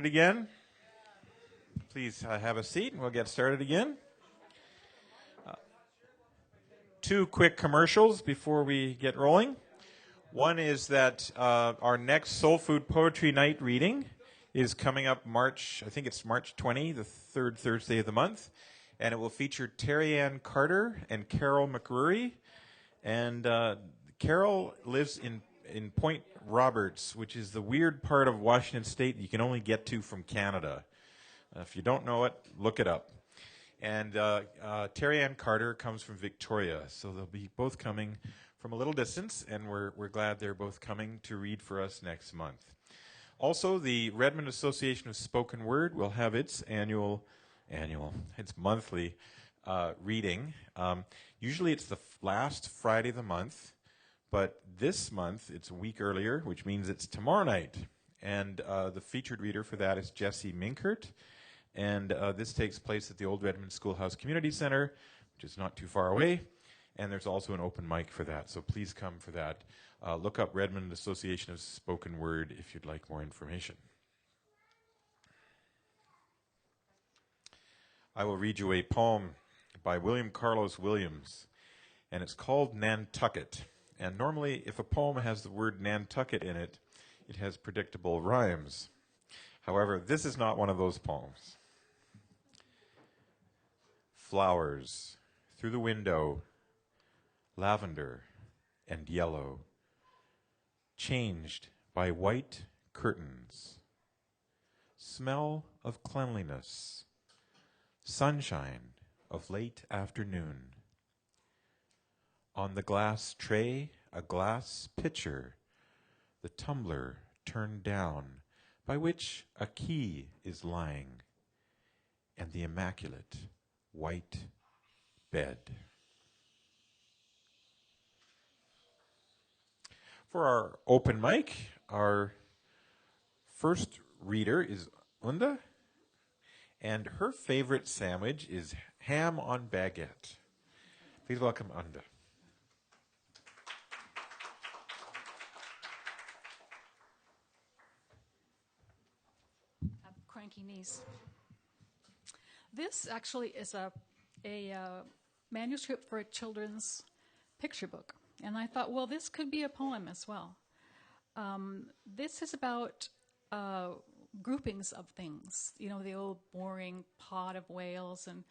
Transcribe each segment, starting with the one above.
Again, please have a seat and we'll get started again. Two quick commercials before we get rolling. One is that our next Soul Food Poetry Night reading is coming up March 20, the third Thursday of the month, and it will feature Terry Ann Carter and Carol McRury. And Carol lives in Point Roberts, which is the weird part of Washington State you can only get to from Canada. If you don't know it, look it up. And Terry Ann Carter comes from Victoria, so they'll be both coming from a little distance, and we're glad they're both coming to read for us next month. Also, the Redmond Association of Spoken Word will have its monthly reading. Usually it's the last Friday of the month, but this month it's a week earlier, which means it's tomorrow night. And the featured reader for that is Jesse Minkert. And this takes place at the Old Redmond Schoolhouse Community Center, which is not too far away. And there's also an open mic for that, so please come for that. Look up Redmond Association of Spoken Word if you'd like more information. I will read you a poem by William Carlos Williams, and it's called Nantucket. And normally, if a poem has the word Nantucket in it, it has predictable rhymes. However, this is not one of those poems. Flowers through the window, lavender and yellow, changed by white curtains, smell of cleanliness, sunshine of late afternoon. On the glass tray, a glass pitcher, the tumbler turned down, by which a key is lying, and the immaculate white bed. For our open mic, our first reader is Unda, and her favorite sandwich is ham on baguette. Please welcome Unda. Cranky knees. This actually is a manuscript for a children's picture book. And I thought, well, this could be a poem as well. This is about groupings of things. You know, the old boring pod of whales and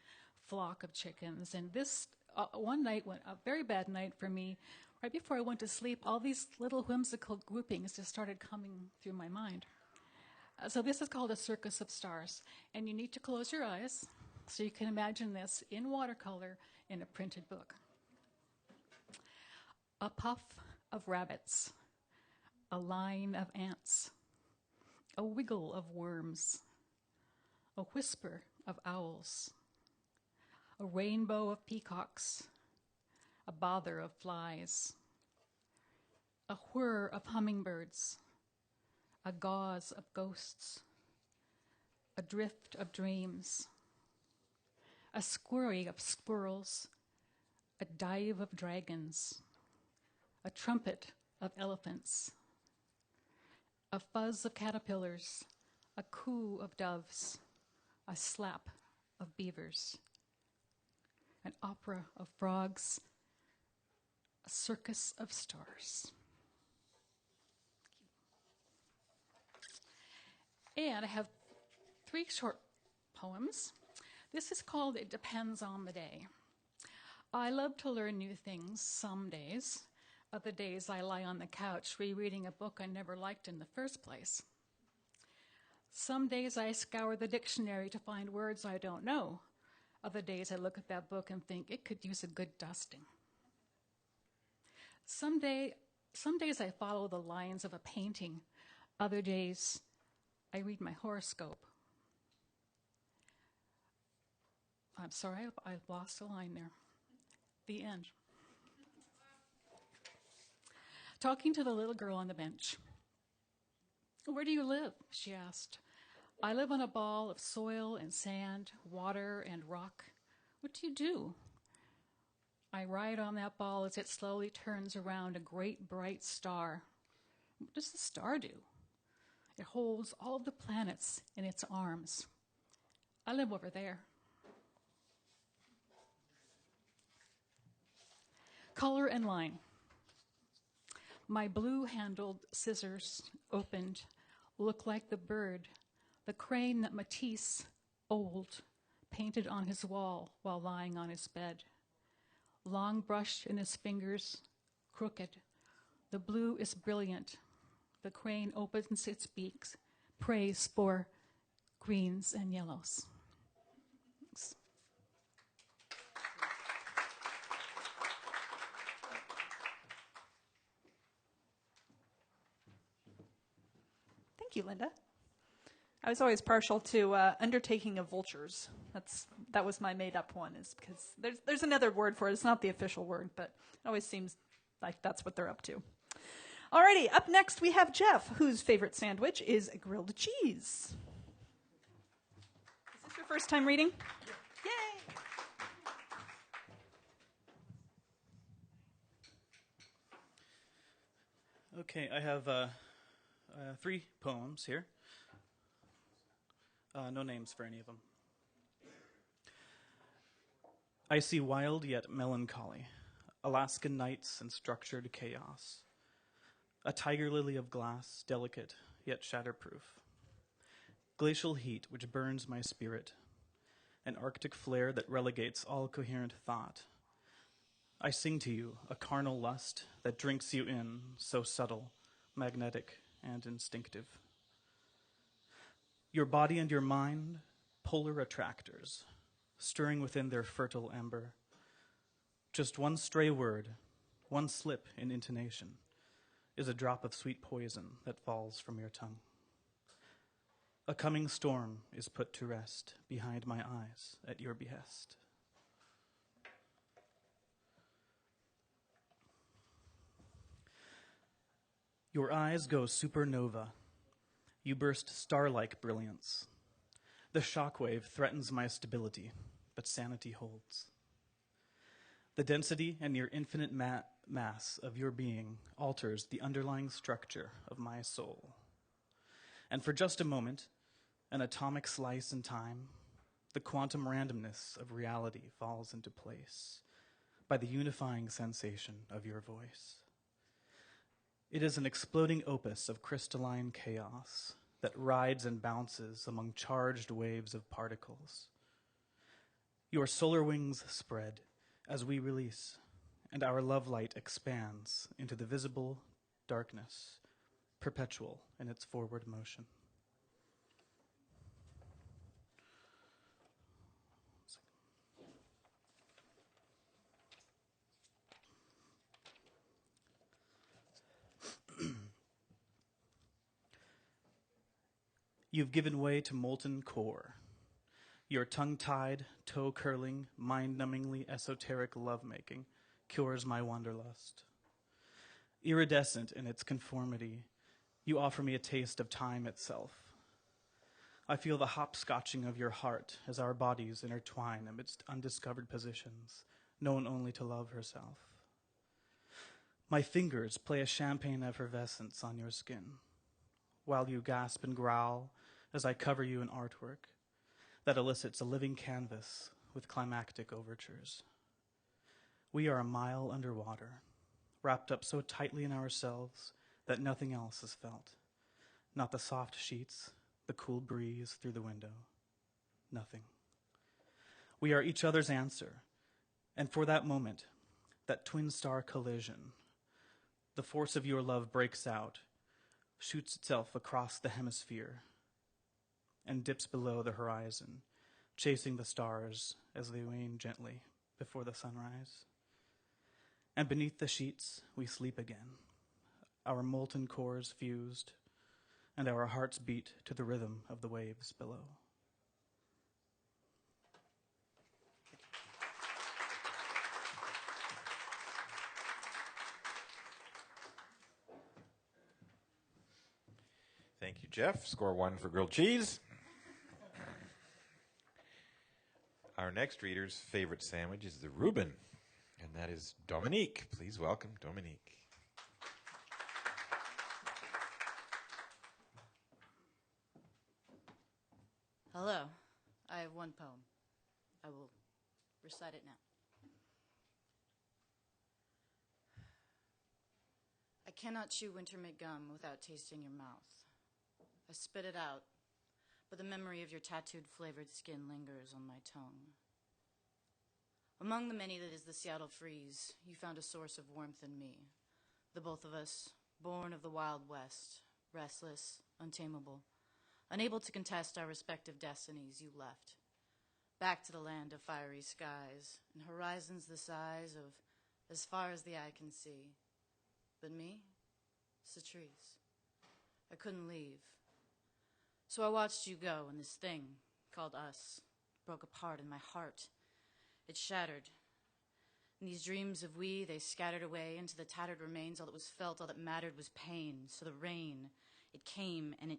flock of chickens. And this one night, a very bad night for me, right before I went to sleep, all these little whimsical groupings just started coming through my mind. So this is called A Circus of Stars. And you need to close your eyes so you can imagine this in watercolor in a printed book. A puff of rabbits, a line of ants, a wiggle of worms, a whisper of owls, a rainbow of peacocks, a bother of flies, a whir of hummingbirds, a gauze of ghosts, a drift of dreams, a scurry of squirrels, a dive of dragons, a trumpet of elephants, a fuzz of caterpillars, a coo of doves, a slap of beavers, an opera of frogs, a circus of stars. And I have 3 short poems. This is called It Depends on the Day. I love to learn new things some days. Other days I lie on the couch rereading a book I never liked in the first place. Some days I scour the dictionary to find words I don't know. Other days I look at that book and think it could use a good dusting. Some days I follow the lines of a painting. Other days I read my horoscope. I'm sorry, I lost a line there. The end. Talking to the little girl on the bench. "Where do you live?" she asked. "I live on a ball of soil and sand, water and rock." "What do you do?" "I ride on that ball as it slowly turns around a great bright star." "What does the star do?" It holds all of the planets in its arms. I live over there. Color and line. My blue-handled scissors, opened, look like the bird, the crane that Matisse, old, painted on his wall while lying on his bed. Long brush in his fingers, crooked. The blue is brilliant. The crane opens its beaks, prays for greens and yellows. Thanks. Thank you, Linda. I was always partial to Undertaking of Vultures. That was my made-up one, is because there's another word for it. It's not the official word, but it always seems like that's what they're up to. Alrighty, up next we have Jeff, whose favorite sandwich is grilled cheese. Is this your first time reading? Yay! Okay, I have 3 poems here. No names for any of them. I see wild yet melancholy, Alaskan nights and structured chaos. A tiger lily of glass, delicate yet shatterproof. Glacial heat which burns my spirit. An Arctic flare that relegates all coherent thought. I sing to you a carnal lust that drinks you in, so subtle, magnetic, and instinctive. Your body and your mind, polar attractors, stirring within their fertile ember. Just one stray word, one slip in intonation, is a drop of sweet poison that falls from your tongue. A coming storm is put to rest behind my eyes at your behest. Your eyes go supernova. You burst star-like brilliance. The shockwave threatens my stability, but sanity holds. The density and near infinite mass of your being alters the underlying structure of my soul. And for just a moment, an atomic slice in time, the quantum randomness of reality falls into place by the unifying sensation of your voice. It is an exploding opus of crystalline chaos that rides and bounces among charged waves of particles. Your solar wings spread as we release, and our love light expands into the visible darkness, perpetual in its forward motion. You've given way to molten core. Your tongue-tied, toe-curling, mind-numbingly esoteric lovemaking cures my wanderlust. Iridescent in its conformity, you offer me a taste of time itself. I feel the hopscotching of your heart as our bodies intertwine amidst undiscovered positions, known only to love herself. My fingers play a champagne effervescence on your skin, while you gasp and growl as I cover you in artwork that elicits a living canvas with climactic overtures. We are a mile underwater, wrapped up so tightly in ourselves that nothing else is felt. Not the soft sheets, the cool breeze through the window. Nothing. We are each other's answer, and for that moment, that twin star collision, the force of your love breaks out, shoots itself across the hemisphere, and dips below the horizon, chasing the stars as they wane gently before the sunrise. And beneath the sheets, we sleep again, our molten cores fused, and our hearts beat to the rhythm of the waves below. Thank you, Jeff. Score 1 for grilled cheese. Our next reader's favorite sandwich is the Reuben, and that is Dominique. Please welcome Dominique. Hello. I have one poem. I will recite it now. I cannot chew wintermint gum without tasting your mouth. I spit it out, but the memory of your tattooed flavored skin lingers on my tongue. Among the many that is the Seattle freeze, you found a source of warmth in me. The both of us, born of the Wild West, restless, untamable, unable to contest our respective destinies, you left. Back to the land of fiery skies and horizons the size of as far as the eye can see. But me, it's the trees. I couldn't leave. So I watched you go, and this thing called us broke apart in my heart. It shattered. And these dreams of we, they scattered away into the tattered remains. All that was felt, all that mattered was pain. So the rain, it came, and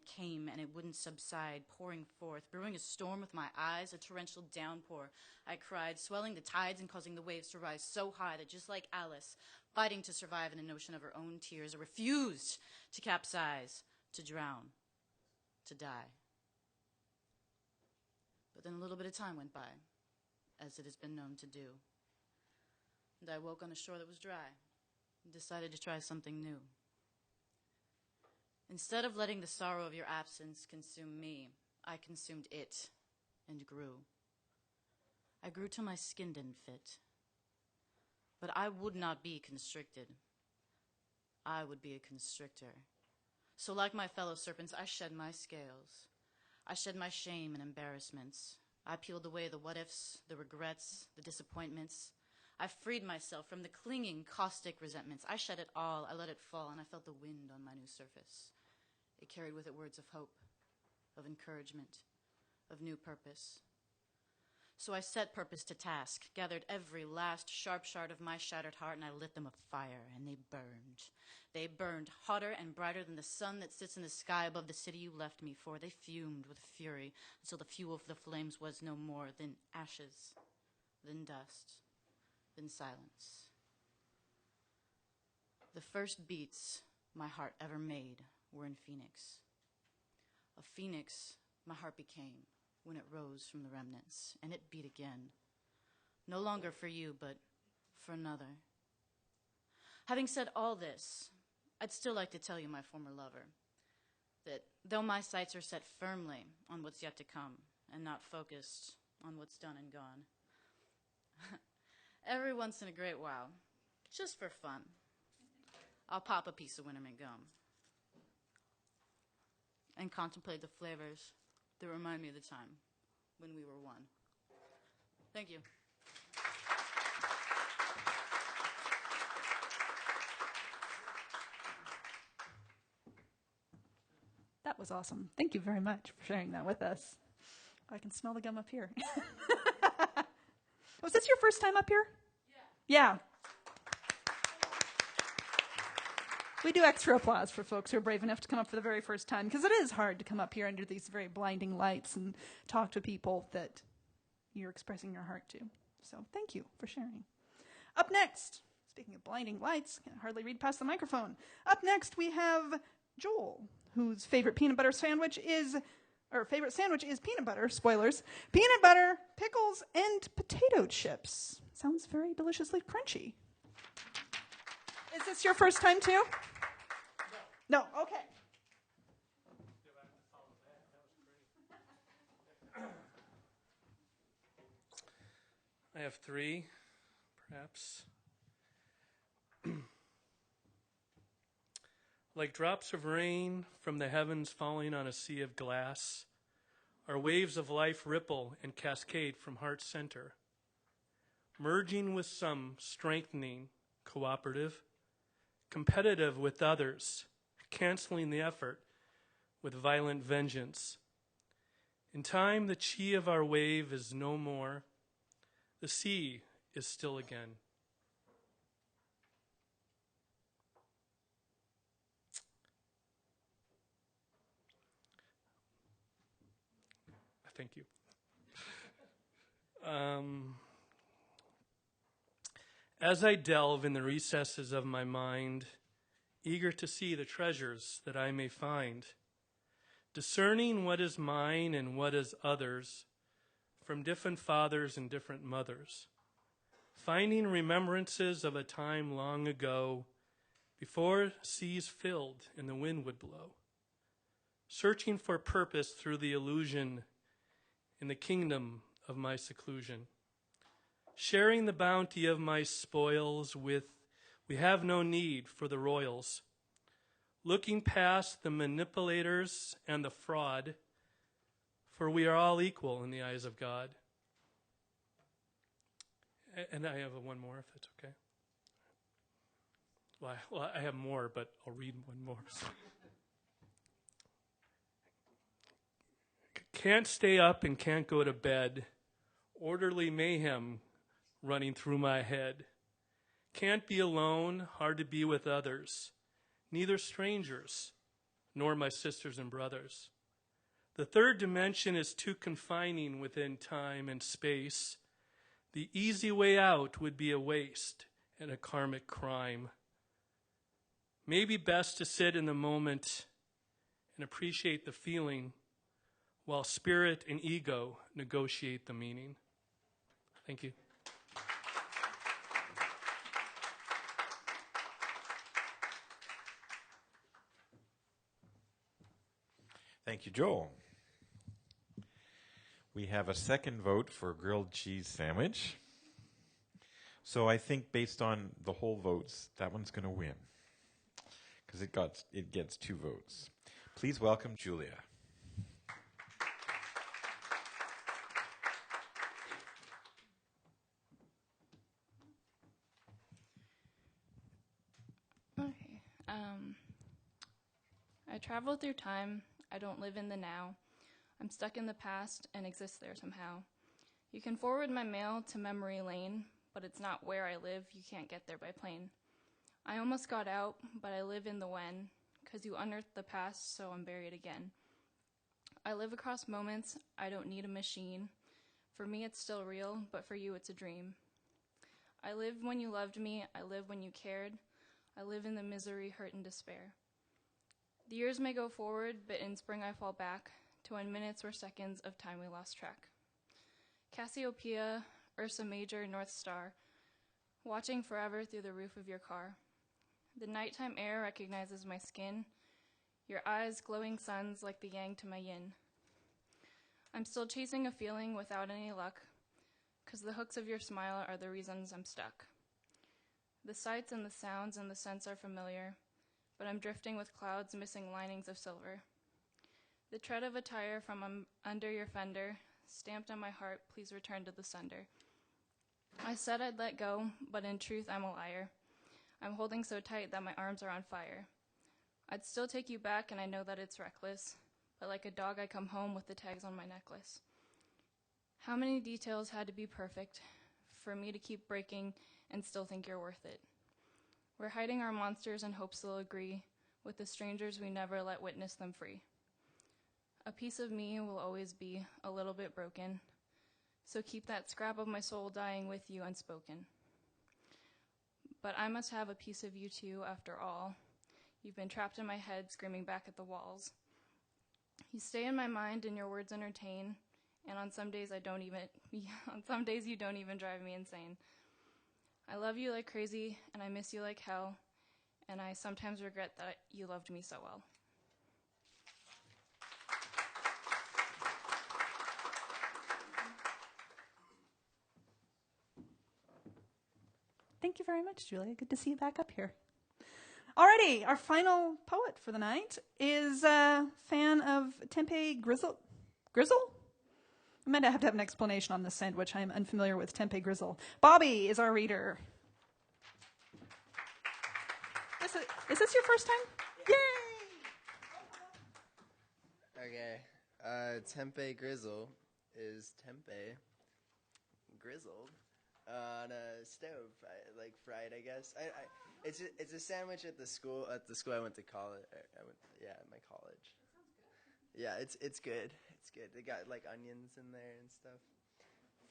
it wouldn't subside, pouring forth, brewing a storm with my eyes, a torrential downpour. I cried, swelling the tides and causing the waves to rise so high that just like Alice, fighting to survive in an ocean of her own tears, I refused to capsize, to drown, to die. But then a little bit of time went by, as it has been known to do. And I woke on a shore that was dry and decided to try something new. Instead of letting the sorrow of your absence consume me, I consumed it and grew. I grew till my skin didn't fit. But I would not be constricted. I would be a constrictor. So like my fellow serpents, I shed my scales. I shed my shame and embarrassments. I peeled away the what-ifs, the regrets, the disappointments. I freed myself from the clinging, caustic resentments. I shed it all. I let it fall, and I felt the wind on my new surface. It carried with it words of hope, of encouragement, of new purpose. So I set purpose to task, gathered every last sharp shard of my shattered heart, and I lit them afire, and they burned. They burned hotter and brighter than the sun that sits in the sky above the city you left me for. They fumed with fury until the fuel for the flames was no more than ashes, then dust, then silence. The first beats my heart ever made were in Phoenix. A phoenix my heart became when it rose from the remnants, and it beat again. No longer for you, but for another. Having said all this, I'd still like to tell you, my former lover, that though my sights are set firmly on what's yet to come and not focused on what's done and gone, every once in a great while, just for fun, I'll pop a piece of wintermint gum and contemplate the flavors that remind me of the time when we were one. Thank you. That was awesome. Thank you very much for sharing that with us. I can smell the gum up here. Was this your first time up here? Yeah. We do extra applause for folks who are brave enough to come up for the very first time, because it is hard to come up here under these very blinding lights and talk to people that you're expressing your heart to. So thank you for sharing. Up next, speaking of blinding lights, I can hardly read past the microphone. Up next, we have Joel, whose favorite peanut sandwich is peanut butter, spoilers, peanut butter, pickles, and potato chips. Sounds very deliciously crunchy. Is this your first time too? No, okay. I have three, perhaps. Like drops of rain from the heavens falling on a sea of glass, our waves of life ripple and cascade from heart's center, merging with some, strengthening, cooperative, competitive with others, canceling the effort with violent vengeance. In time, the chi of our wave is no more. The sea is still again. Thank you. As I delve in the recesses of my mind, eager to see the treasures that I may find, discerning what is mine and what is others from different fathers and different mothers, finding remembrances of a time long ago before seas filled and the wind would blow, searching for purpose through the illusion in the kingdom of my seclusion, sharing the bounty of my spoils with we have no need for the royals, looking past the manipulators and the fraud, for we are all equal in the eyes of God. And I have one more, if it's okay. Well, I have more, but I'll read one more. Can't stay up and can't go to bed. Orderly mayhem running through my head. Can't be alone, hard to be with others. Neither strangers, nor my sisters and brothers. The third dimension is too confining within time and space. The easy way out would be a waste and a karmic crime. Maybe best to sit in the moment and appreciate the feeling while spirit and ego negotiate the meaning. Thank you. Thank you, Joel. We have a second vote for grilled cheese sandwich. So I think based on the whole votes, that one's going to win because it gets 2 votes. Please welcome Julia. Okay. I travel through time. I don't live in the now. I'm stuck in the past and exist there somehow. You can forward my mail to memory lane, but it's not where I live. You can't get there by plane. I almost got out, but I live in the when, 'cause you unearthed the past, so I'm buried again. I live across moments. I don't need a machine. For me, it's still real, but for you, it's a dream. I lived when you loved me. I live when you cared. I live in the misery, hurt, and despair. The years may go forward, but in spring I fall back to when minutes were seconds of time we lost track. Cassiopeia, Ursa Major, North Star, watching forever through the roof of your car. The nighttime air recognizes my skin, your eyes glowing suns like the yang to my yin. I'm still chasing a feeling without any luck, 'cause the hooks of your smile are the reasons I'm stuck. The sights and the sounds and the scents are familiar, but I'm drifting with clouds missing linings of silver. The tread of a tire from under your fender, stamped on my heart, please return to the sender. I said I'd let go, but in truth I'm a liar. I'm holding so tight that my arms are on fire. I'd still take you back and I know that it's reckless, but like a dog I come home with the tags on my necklace. How many details had to be perfect for me to keep breaking and still think you're worth it? We're hiding our monsters in hopes they'll agree with the strangers we never let witness them free. A piece of me will always be a little bit broken, so keep that scrap of my soul dying with you unspoken. But I must have a piece of you too, after all. You've been trapped in my head, screaming back at the walls. You stay in my mind and your words entertain, and on some days you don't even drive me insane. I love you like crazy, and I miss you like hell, and I sometimes regret that you loved me so well. Thank you very much, Julia. Good to see you back up here. Alrighty, our final poet for the night is a fan of tempeh grizzle. Grizzle? I might have to have an explanation on this sandwich. I am unfamiliar with tempeh grizzle. Bobby is our reader. Is this your first time? Yay! Okay. Tempeh grizzle is tempeh grizzled on a stove, like fried, I guess. It's a sandwich at the school I went to college. At my college. Yeah, it's good. It's good. They got like onions in there and stuff,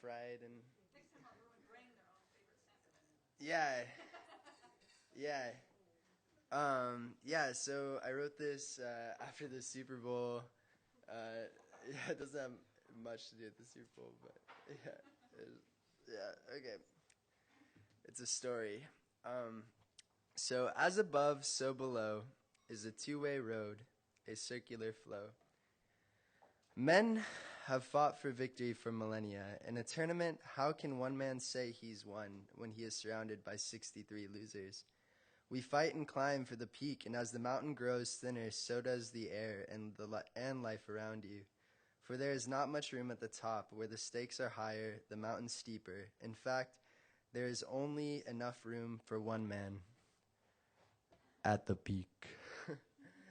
fried and. Yeah. Yeah. So I wrote this after the Super Bowl. Yeah, it doesn't have much to do with the Super Bowl, but yeah, okay. It's a story. So as above, so below is a two-way road, a circular flow. Men have fought for victory for millennia. In a tournament, how can one man say he's won when he is surrounded by 63 losers? We fight and climb for the peak, and as the mountain grows thinner, so does the air and life around you. For there is not much room at the top, where the stakes are higher, the mountain steeper. In fact, there is only enough room for one man at the peak.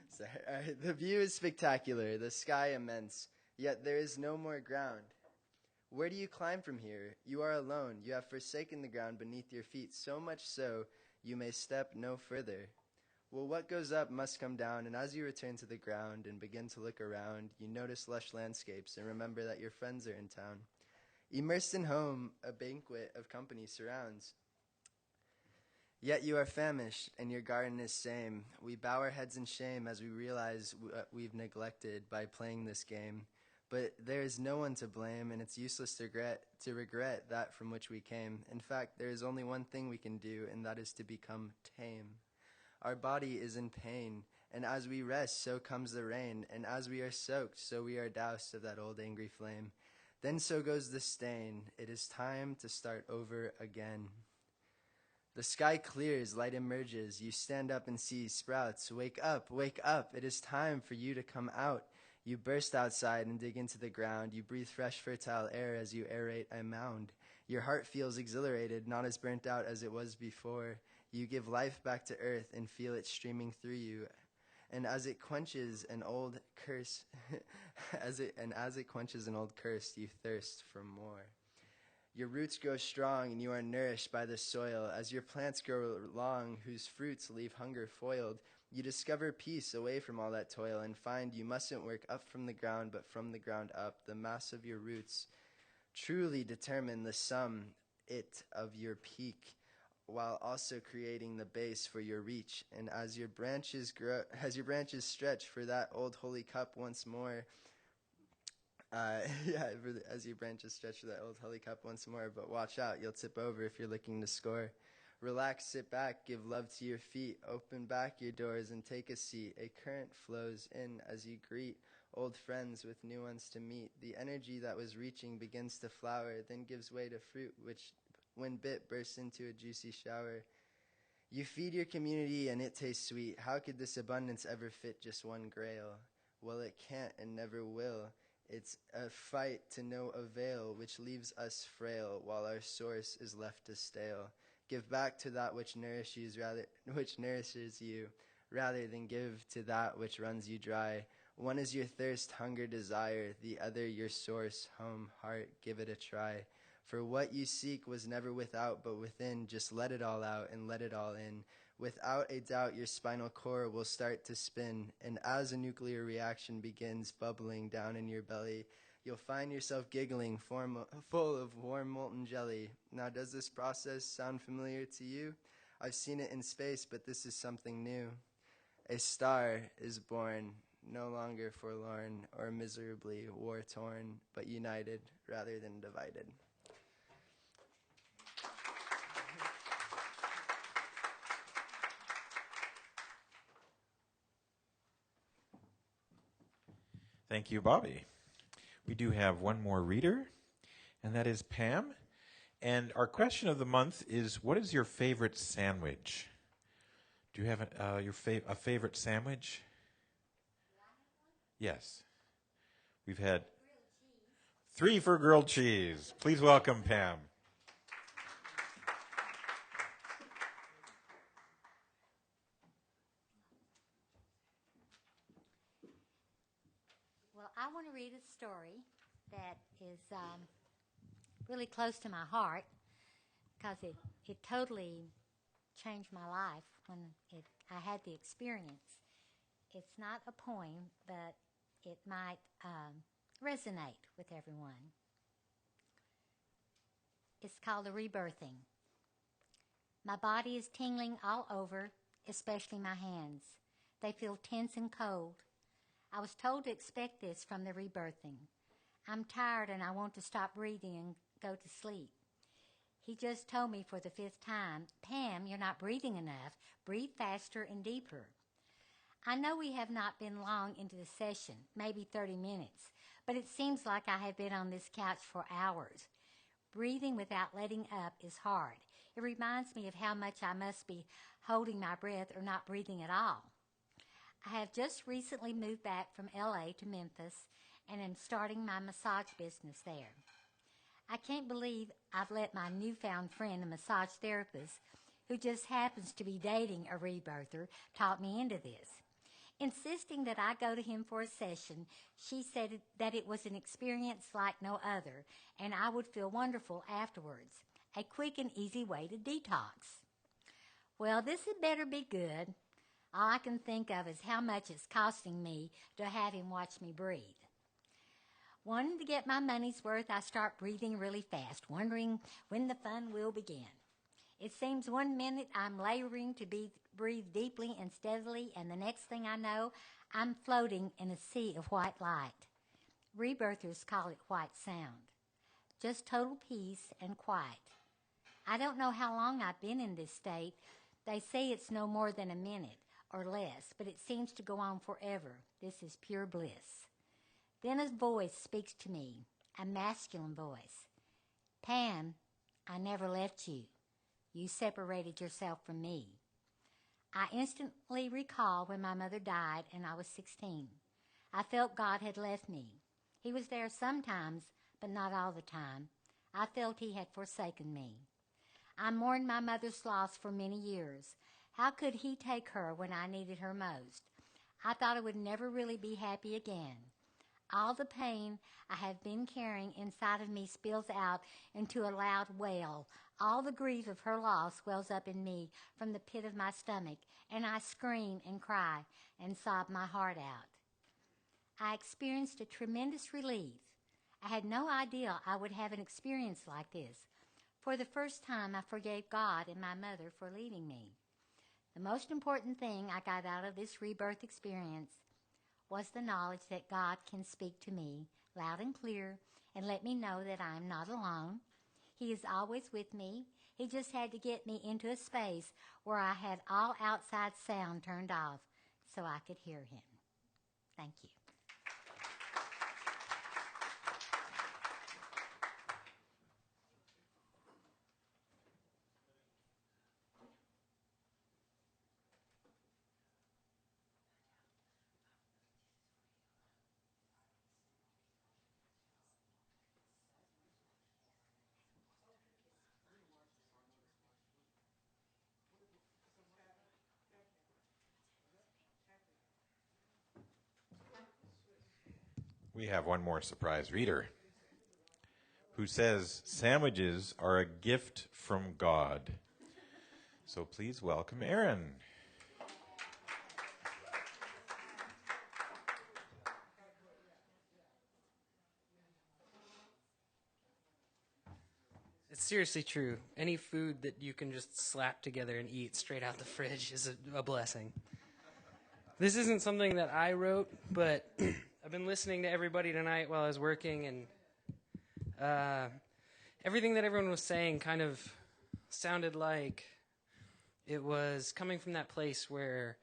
Sorry. All right. The view is spectacular, the sky immense, yet there is no more ground. Where do you climb from here? You are alone. You have forsaken the ground beneath your feet, so much so you may step no further. Well, what goes up must come down, and as you return to the ground and begin to look around, you notice lush landscapes and remember that your friends are in town. Immersed in home, a banquet of company surrounds. Yet you are famished, and your garden is same. We bow our heads in shame as we realize we've neglected by playing this game. But there is no one to blame, and it's useless to regret that from which we came. In fact, there is only one thing we can do, and that is to become tame. Our body is in pain, and as we rest, so comes the rain, and as we are soaked, so we are doused of that old angry flame. Then so goes the stain. It is time to start over again. The sky clears, light emerges. You stand up and see sprouts. Wake up, wake up. It is time for you to come out. You burst outside and dig into the ground. You breathe fresh, fertile air as you aerate a mound. Your heart feels exhilarated, not as burnt out as it was before. You give life back to earth and feel it streaming through you. And as it quenches an old curse, as it quenches an old curse, you thirst for more. Your roots grow strong and you are nourished by the soil. As your plants grow long, whose fruits leave hunger foiled, you discover peace away from all that toil and find you mustn't work up from the ground, but from the ground up. The mass of your roots truly determine the sum of your peak, while also creating the base for your reach. And as your branches stretch for that old holy cup once more, as your branches stretch for that old holy cup once more, but watch out, you'll tip over if you're looking to score. Relax, sit back, give love to your feet, open back your doors and take a seat. A current flows in as you greet old friends with new ones to meet. The energy that was reaching begins to flower, then gives way to fruit, which when bit bursts into a juicy shower. You feed your community and it tastes sweet. How could this abundance ever fit just one grail? Well, it can't and never will. It's a fight to no avail, which leaves us frail, while our source is left to stale. Give back to that which nourishes you, rather than give to that which runs you dry. One is your thirst, hunger, desire, the other your source, home, heart. Give it a try. For what you seek was never without, but within. Just let it all out and let it all in. Without a doubt, your spinal cord will start to spin, and as a nuclear reaction begins bubbling down in your belly, you'll find yourself giggling, full of warm molten jelly. Now, does this process sound familiar to you? I've seen it in space, but this is something new. A star is born, no longer forlorn or miserably war-torn, but united rather than divided. Thank you, Bobby. We do have one more reader, and that is Pam. And our question of the month is, what is your favorite sandwich? Do you have a favorite sandwich? Yes. We've had 3 for grilled cheese. Please welcome Pam. Well, I want to read a story that is really close to my heart because it totally changed my life when I had the experience. It's not a poem, but it might resonate with everyone. It's called A Rebirthing. My body is tingling all over, especially my hands. They feel tense and cold. I was told to expect this from the rebirthing. I'm tired and I want to stop breathing and go to sleep. He just told me for the 5th time, Pam, you're not breathing enough. Breathe faster and deeper. I know we have not been long into the session, maybe 30 minutes, but it seems like I have been on this couch for hours. Breathing without letting up is hard. It reminds me of how much I must be holding my breath or not breathing at all. I have just recently moved back from LA to Memphis and am starting my massage business there. I can't believe I've let my newfound friend, a massage therapist, who just happens to be dating a rebirther, talk me into this. Insisting that I go to him for a session, she said that it was an experience like no other, and I would feel wonderful afterwards. A quick and easy way to detox. Well, this had better be good. All I can think of is how much it's costing me to have him watch me breathe. Wanting to get my money's worth, I start breathing really fast, wondering when the fun will begin. It seems 1 minute I'm laboring to breathe deeply and steadily, and the next thing I know, I'm floating in a sea of white light. Rebirthers call it white sound. Just total peace and quiet. I don't know how long I've been in this state. They say it's no more than a minute or less, but it seems to go on forever. This is pure bliss. Then a voice speaks to me, a masculine voice. Pam, I never left you. You separated yourself from me. I instantly recall when my mother died and I was 16. I felt God had left me. He was there sometimes, but not all the time. I felt he had forsaken me. I mourned my mother's loss for many years. How could he take her when I needed her most? I thought I would never really be happy again. All the pain I have been carrying inside of me spills out into a loud wail. All the grief of her loss wells up in me from the pit of my stomach, and I scream and cry and sob my heart out. I experienced a tremendous relief. I had no idea I would have an experience like this. For the first time, I forgave God and my mother for leaving me. The most important thing I got out of this rebirth experience was the knowledge that God can speak to me loud and clear and let me know that I am not alone. He is always with me. He just had to get me into a space where I had all outside sound turned off so I could hear him. Thank you. We have one more surprise reader who says sandwiches are a gift from God. So please welcome Aaron. It's seriously true. Any food that you can just slap together and eat straight out the fridge is a blessing. This isn't something that I wrote, but I've been listening to everybody tonight while I was working, and everything that everyone was saying kind of sounded like it was coming from that place where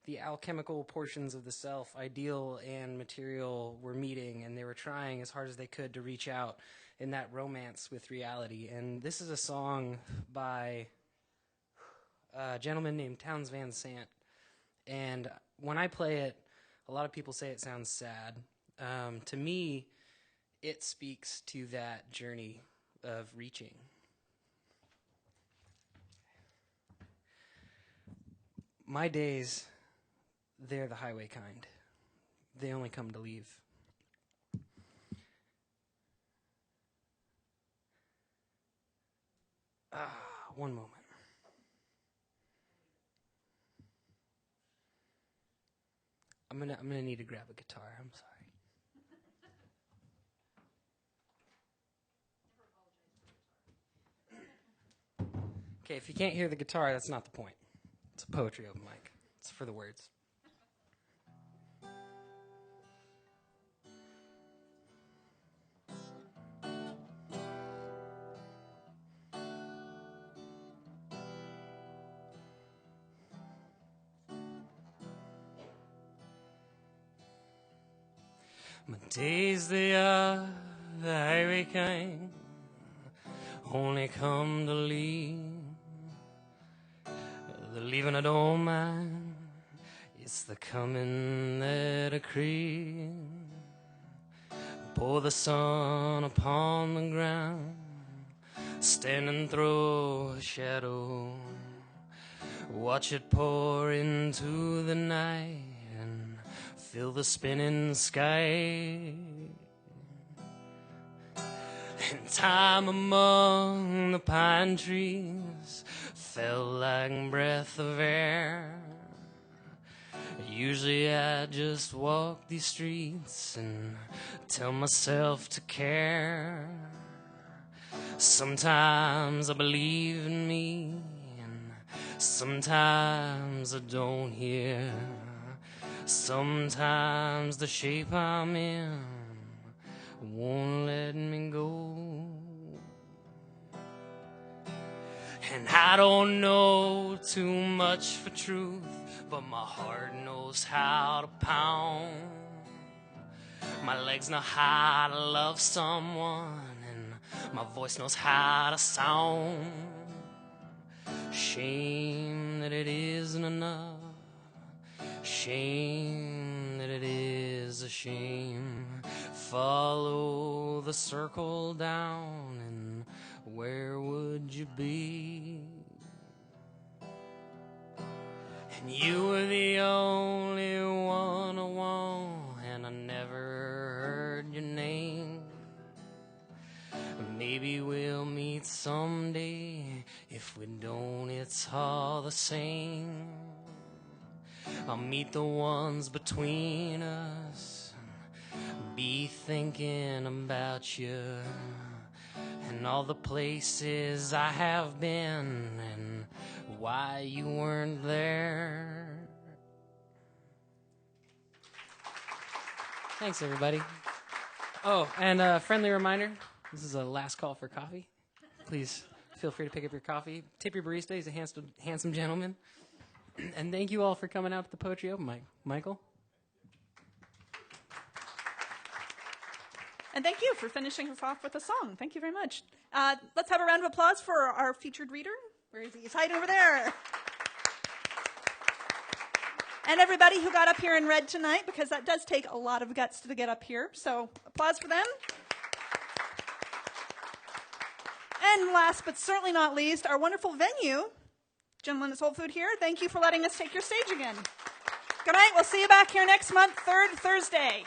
the alchemical portions of the self, ideal and material, were meeting, and they were trying as hard as they could to reach out in that romance with reality. And this is a song by a gentleman named Townes Van Sant. And when I play it, a lot of people say it sounds sad. To me, it speaks to that journey of reaching. My days, they're the highway kind. They only come to leave. One moment. I'm gonna need to grab a guitar. I'm sorry. Okay, if you can't hear the guitar, that's not the point. It's a poetry open mic. It's for the words. My days they are the highway kind, only come to leave. The leaving I don't mind, it's the coming that I crave. Pour the sun upon the ground, standing through a shadow. Watch it pour into the night and fill the spinning sky. And time among the pine trees felt like breath of air. Usually I just walk these streets and tell myself to care. Sometimes I believe in me, and sometimes I don't hear. Sometimes the shape I'm in won't let me go. And I don't know too much for truth, but my heart knows how to pound. My legs know how to love someone, and my voice knows how to sound. Shame that it isn't enough. Shame that it is a shame. Follow the circle down, and where would you be? And you were the only one I want, and I never heard your name. Maybe we'll meet someday. If we don't, it's all the same. I'll meet the ones between us, be thinking about you, and all the places I have been, and why you weren't there. Thanks, everybody. Oh, and a friendly reminder, this is a last call for coffee. Please feel free to pick up your coffee. Tip your barista. He's a handsome gentleman. And thank you all for coming out to the Poetry Open Mic. Michael? And thank you for finishing us off with a song. Thank you very much. Let's have a round of applause for our featured reader. Where is he? He's hiding over there. And everybody who got up here and read tonight, because that does take a lot of guts to get up here. So applause for them. And last but certainly not least, our wonderful venue, Gentlemen at Soul Food here. Thank you for letting us take your stage again. Good night. We'll see you back here next month, third Thursday.